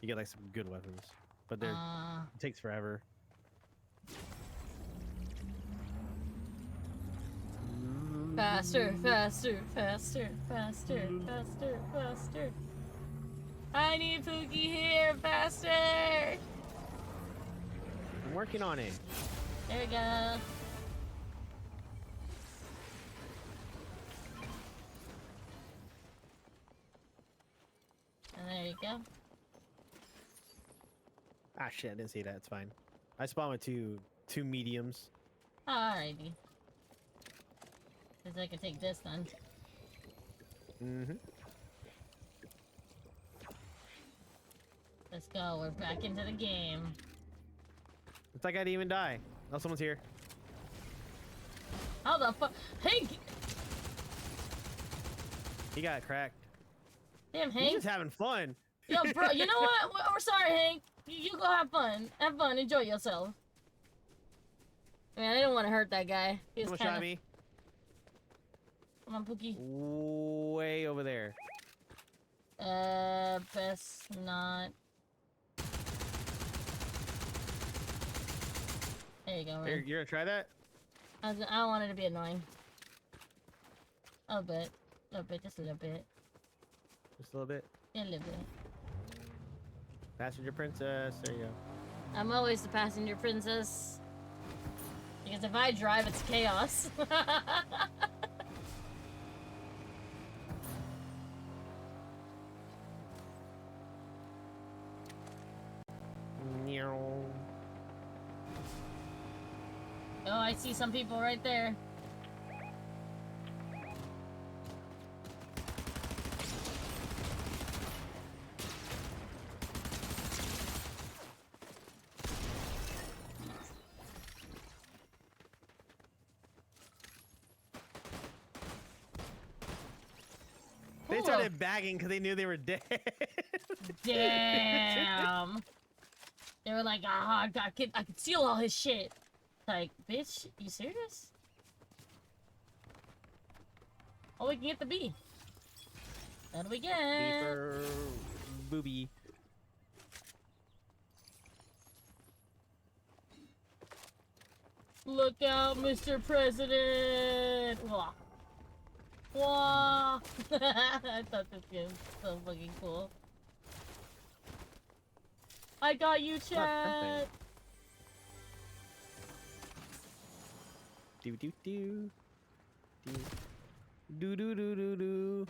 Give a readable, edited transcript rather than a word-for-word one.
You get like some good weapons, but they're it takes forever. Faster, faster, faster, faster, faster, faster. I need Pookie here, faster! I'm working on it. There we go. And there you go. Ah, shit, I didn't see that. It's fine. I spawned with two mediums. Alrighty. Guess I can take this then. Mm-hmm. Let's go. We're back into the game. It's like I didn't even die. Oh, someone's here. How the fuck? Hank! He got cracked. Damn, He's Hank. just having fun. Yo, bro, you know what? We're sorry, Hank. You go have fun. Have fun. Enjoy yourself. Man, I didn't want to hurt that guy. He was Someone kinda... shot me. Come on, Pookie. Way over there. Best not. There you go, man. You're gonna try that? I don't want it to be annoying. A little bit. A little bit. Just a little bit. Just a little bit. Yeah, a little bit. Passenger princess. There you go. I'm always the passenger princess. Because if I drive, it's chaos. Oh, I see some people right there. They started bagging because they knew they were dead. Damn. They were like, ah, I could steal all his shit. Like, bitch, you serious? Oh, we can get the B. What do we get? Beeper, booby. Look out, Mr. President! Wah. Wah. I thought this game was so fucking cool. I got you, chat! Do do do. Do do do do do.